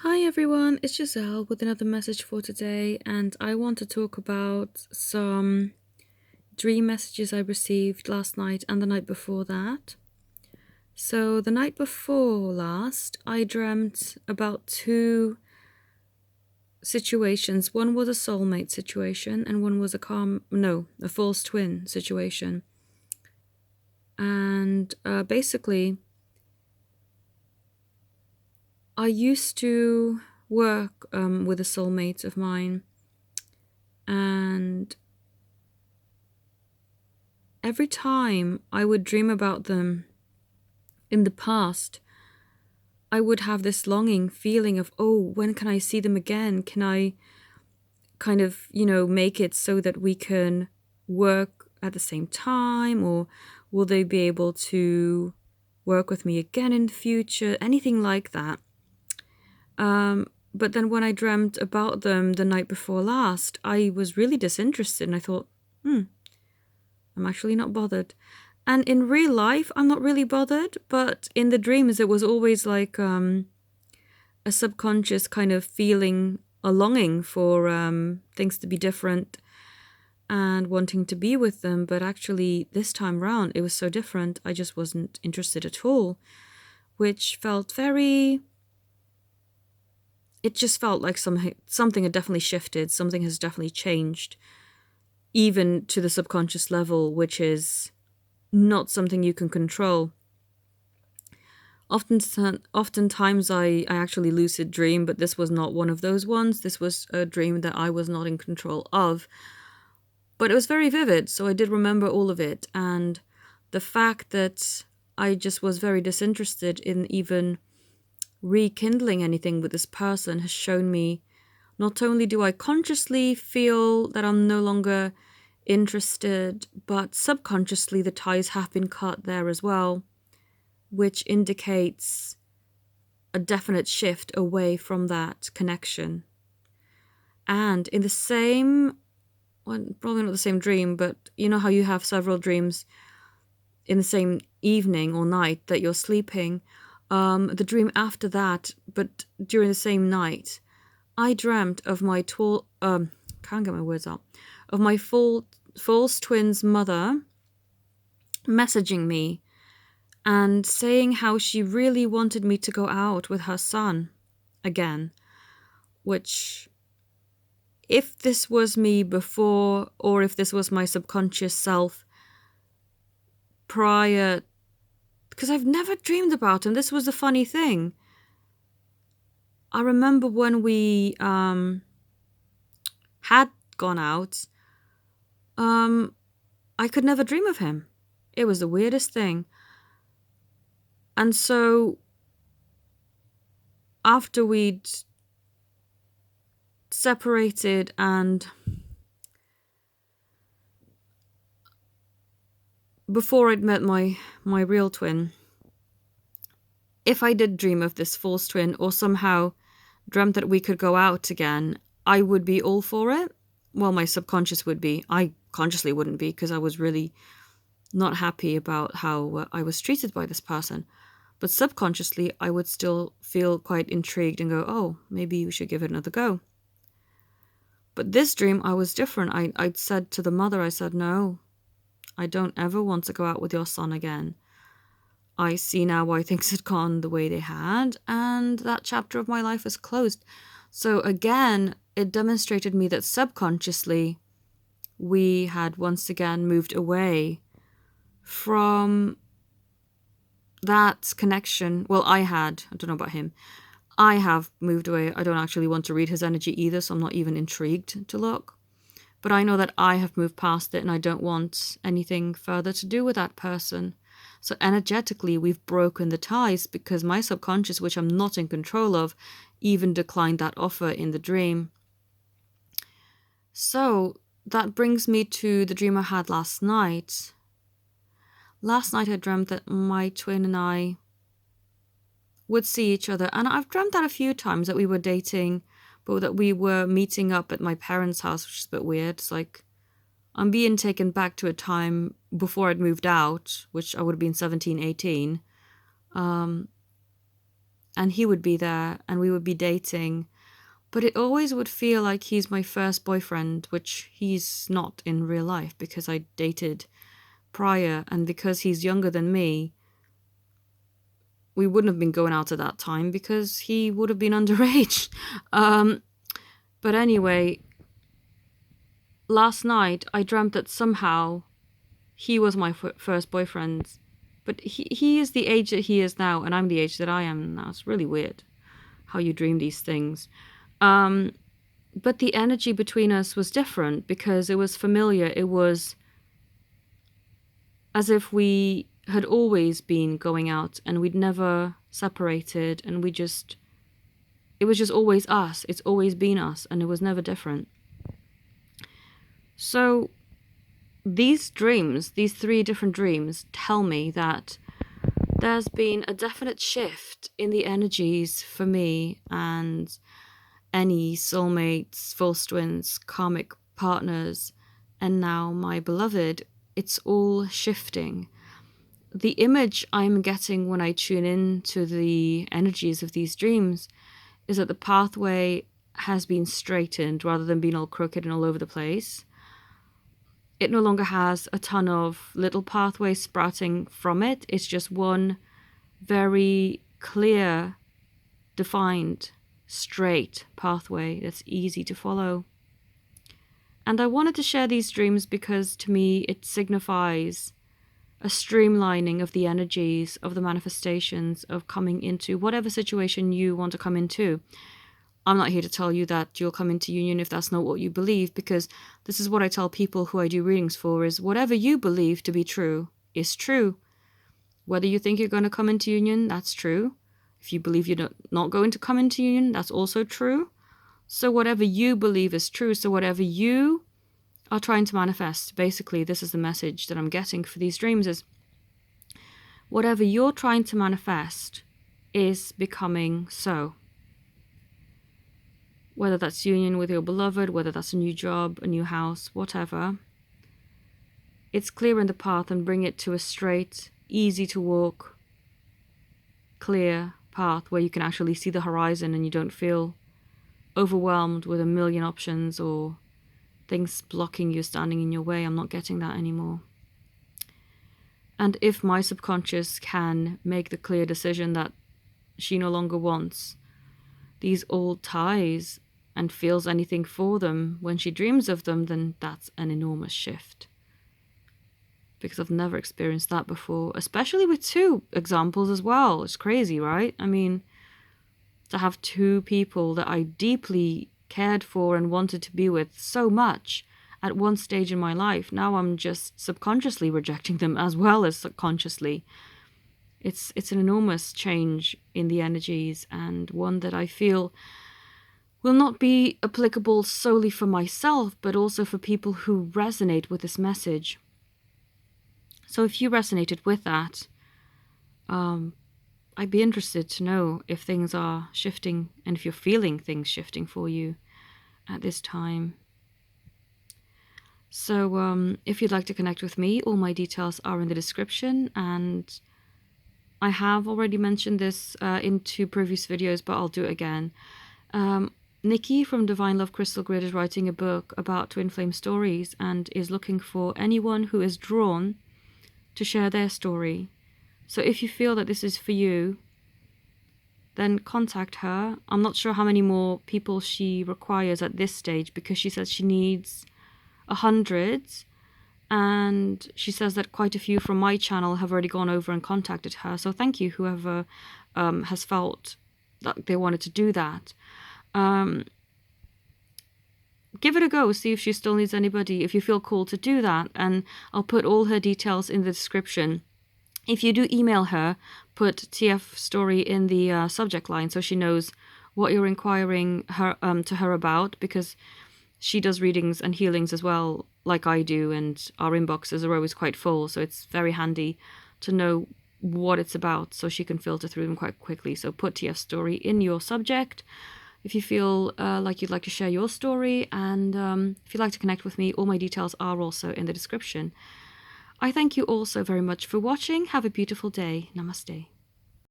Hi everyone, it's Giselle with another message for today, and I want to talk about some dream messages I received last night and the night before that. So, the night before last, I dreamt about two situations. One was a soulmate situation, and one was a false twin situation. And basically, I used to work with a soulmate of mine, and every time I would dream about them in the past, I would have this longing feeling of, oh, when can I see them again? Can I kind of, make it so that we can work at the same time? Or will they be able to work with me again in the future? Anything like that. But then when I dreamt about them the night before last, I was really disinterested and I thought, I'm actually not bothered. And in real life, I'm not really bothered, but in the dreams, it was always like a subconscious kind of feeling, a longing for things to be different and wanting to be with them. But actually, this time round, it was so different. I just wasn't interested at all, which felt very. It just felt like something had definitely shifted, something has definitely changed, even to the subconscious level, which is not something you can control. Oftentimes I actually lucid dream, but this was not one of those ones. This was a dream that I was not in control of. But it was very vivid, so I did remember all of it. And the fact that I just was very disinterested in even rekindling anything with this person has shown me not only do I consciously feel that I'm no longer interested, but subconsciously the ties have been cut there as well, which indicates a definite shift away from that connection. And in the same, well, probably not the same dream, but you know how you have several dreams in the same evening or night that you're sleeping? The dream after that, but during the same night, I dreamt of my can't get my words out, of my false twin's mother messaging me and saying how she really wanted me to go out with her son again, which, if this was me before or if this was my subconscious self prior, because I've never dreamed about him. This was the funny thing. I remember when we had gone out, I could never dream of him. It was the weirdest thing. And so after we'd separated and before I'd met my real twin, if I did dream of this false twin or somehow dreamt that we could go out again, I would be all for it. Well, my subconscious would be. I consciously wouldn't be, because I was really not happy about how I was treated by this person. But subconsciously, I would still feel quite intrigued and go, oh, maybe we should give it another go. But this dream, I was different. I'd said to the mother, I said, no, I don't ever want to go out with your son again. I see now why things had gone the way they had, and that chapter of my life is closed. So again, it demonstrated me that subconsciously we had once again moved away from that connection. Well, I don't know about him. I have moved away. I don't actually want to read his energy either, so I'm not even intrigued to look. But I know that I have moved past it and I don't want anything further to do with that person. So energetically, we've broken the ties because my subconscious, which I'm not in control of, even declined that offer in the dream. So that brings me to the dream I had last night. Last night I dreamt that my twin and I would see each other. And I've dreamt that a few times, that we were dating, but that we were meeting up at my parents' house, which is a bit weird. It's like I'm being taken back to a time before I'd moved out, which I would have been 17, 18. and he would be there and we would be dating. But it always would feel like he's my first boyfriend, which he's not in real life because I dated prior, and because he's younger than me, we wouldn't have been going out at that time because he would have been underage. But anyway, last night I dreamt that somehow he was my first boyfriend. But he is the age that he is now, and I'm the age that I am now. It's really weird how you dream these things. But the energy between us was different because it was familiar. It was as if we had always been going out and we'd never separated, and it was just always us. It's always been us, and it was never different. So these dreams, these 3 different dreams, tell me that there's been a definite shift in the energies for me and any soulmates, false twins, karmic partners, and now my beloved. It's all shifting. The image I'm getting when I tune in to the energies of these dreams is that the pathway has been straightened rather than being all crooked and all over the place. It no longer has a ton of little pathways sprouting from it. It's just one very clear, defined, straight pathway that's easy to follow. And I wanted to share these dreams because to me it signifies a streamlining of the energies, of the manifestations, of coming into whatever situation you want to come into. I'm not here to tell you that you'll come into union if that's not what you believe, because this is what I tell people who I do readings for, is whatever you believe to be true is true. Whether you think you're going to come into union, that's true. If you believe you're not going to come into union, that's also true. So whatever you believe is true. So whatever you are trying to manifest, basically this is the message that I'm getting for these dreams, is whatever you're trying to manifest is becoming so. Whether that's union with your beloved, whether that's a new job, a new house, whatever. It's clearing the path and bring it to a straight, easy to walk, clear path where you can actually see the horizon and you don't feel overwhelmed with a million options or things blocking you, standing in your way. I'm not getting that anymore. And if my subconscious can make the clear decision that she no longer wants these old ties and feels anything for them when she dreams of them, then that's an enormous shift. Because I've never experienced that before, especially with 2 examples as well. It's crazy, right? I mean, to have 2 people that I deeply cared for and wanted to be with so much at one stage in my life. Now I'm just subconsciously rejecting them as well as subconsciously. It's an enormous change in the energies, and one that I feel will not be applicable solely for myself, but also for people who resonate with this message. So if you resonated with that, I'd be interested to know if things are shifting and if you're feeling things shifting for you at this time. So if you'd like to connect with me, all my details are in the description, and I have already mentioned this in 2 previous videos, but I'll do it again. Nikki from Divine Love Crystal Grid is writing a book about twin flame stories and is looking for anyone who is drawn to share their story. So if you feel that this is for you, then contact her. I'm not sure how many more people she requires at this stage, because she says she needs 100, and she says that quite a few from my channel have already gone over and contacted her. So thank you, whoever has felt that they wanted to do that. Give it a go, see if she still needs anybody, if you feel called to do that, and I'll put all her details in the description. If you do email her, put TF story in the subject line so she knows what you're inquiring to her about, because she does readings and healings as well, like I do, and our inboxes are always quite full, so it's very handy to know what it's about so she can filter through them quite quickly. So put TF story in your subject if you feel like you'd like to share your story, and if you'd like to connect with me, all my details are also in the description. I thank you all so very much for watching. Have a beautiful day. Namaste.